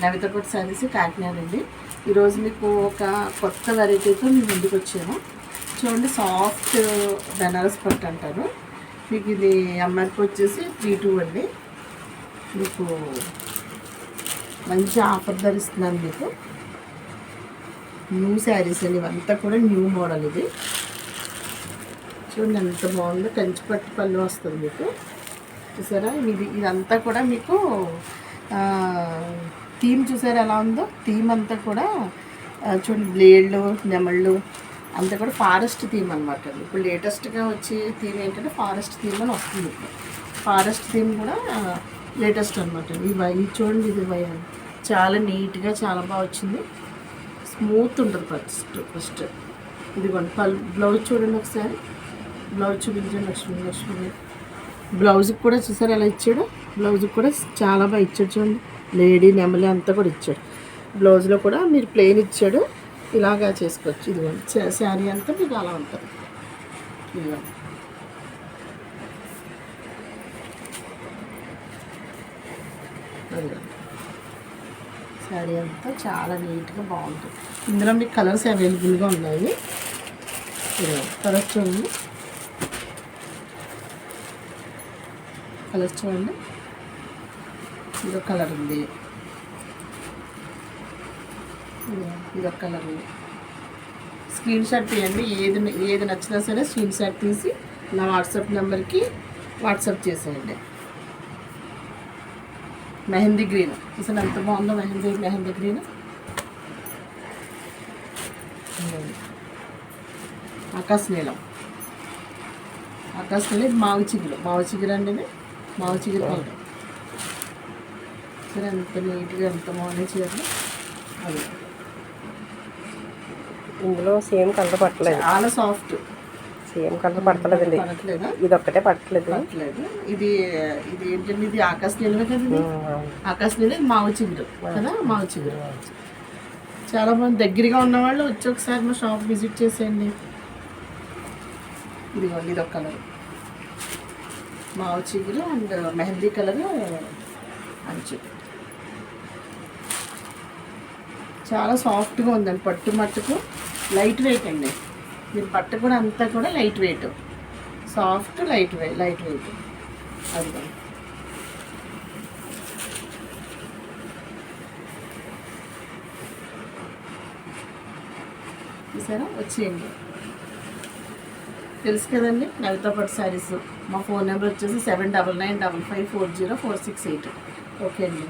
నవిత పట్టు శారీస్ కాకినాడ అండి. ఈరోజు మీకు ఒక కొత్త వెరైటీతో మేము ముందుకు వచ్చాము. చూడండి, సాఫ్ట్ బెనారస్ పట్టు అంటారు. మీకు ఇది ఎంఆర్పి వచ్చేసి 32 అండి. మీకు మంచి ఆఫర్ ధరిస్తున్నాను. మీకు న్యూ శారీస్ అండి, ఇవంతా కూడా న్యూ మోడల్. ఇది చూడండి ఎంత బాగుందో, కంచి పట్టు పళ్ళు వస్తుంది మీకు. చూసారా, ఇదంతా కూడా మీకు థీమ్ చూసారా ఎలా ఉందో. థీమ్ అంతా కూడా చూడండి, బ్లేడ్లు నెమళ్ళు అంతా కూడా ఫారెస్ట్ థీమ్ అనమాట. ఇప్పుడు లేటెస్ట్గా వచ్చే థీమ్ ఏంటంటే ఫారెస్ట్ థీమ్ అని వస్తుంది. ఇప్పుడు ఫారెస్ట్ థీమ్ కూడా లేటెస్ట్ అనమాట. ఇవి చూడండి, ఇది చాలా నీట్గా చాలా బాగా వచ్చింది. స్మూత్ ఉంటుంది ఫస్ట్. ఇదిగోండి బ్లౌజ్ చూడండి ఒకసారి. బ్లౌజ్ చూపించండి. లక్ష్మి బ్లౌజ్కి కూడా చూసారు ఎలా ఇచ్చాడు. బ్లౌజ్కి కూడా చాలా బాగా ఇచ్చాడు. చూడండి, లేడీ నెమలి అంతా కూడా ఇచ్చాడు. బ్లౌజ్లో కూడా మీరు ప్లెయిన్ ఇచ్చాడు, ఇలాగా చేసుకోవచ్చు. ఇదిగోండి శారీ అంతా మీకు అలా ఉంటుంది. ఇదిగోండి అదిగోండి శారీ అంతా చాలా నీట్గా బాగుంటుంది. ఇందులో మీకు కలర్స్ అవైలబుల్గా ఉన్నాయి. కలర్స్ చూడండి, కలర్స్ చూడండి. ఇదొక కలర్ ఉంది, ఇదొక కలర్ ఉంది. స్క్రీన్ షాట్ తీయండి. ఏది నచ్చినా సరే స్క్రీన్ షాట్ తీసి నా వాట్సాప్ నెంబర్కి వాట్సాప్ చేసేయండి. మెహందీ గ్రీన్ అసలు ఎంత బాగుందో. మెహందీ గ్రీన్, ఆకాశ నీలం. మావి చిగురు అండి. ఇది మావి చిగురు కలర్. సరే, ఎంత నీట్గా ఎంత బాగుంది చీరలు. అది ఇందులో సేమ్ కలర్ పట్టలేదు, చాలా సాఫ్ట్. Same colour పడతలేదండి. ఇది ఒక్కటే పట్టలేదు. ఇది ఏంటండి, ఇది ఆకాశ నీలమే కదా. ఆకాశ నీలం మావి చిగురు కదా. మావి చిగురు చాలా బాగుంది. దగ్గరగా ఉన్నవాళ్ళు వచ్చి ఒకసారి మా షాప్ విజిట్ చేసేయండి. ఇదిగోండి, ఇదొక కలర్ మావి చిగురు అండ్ మెహందీ కలర్ అంచు. చాలా సాఫ్ట్గా ఉందండి. పట్టు మట్టుకు లైట్ వెయిట్ అండి. మీరు పట్టు కూడా అంతా కూడా light weight, soft light weight. అది చూసారా, వచ్చేయండి. తెలుసు కదండి, నవిత పట్టు శారీస్. మా ఫోన్ నెంబర్ వచ్చేసి 7995540468. ఓకే అండి.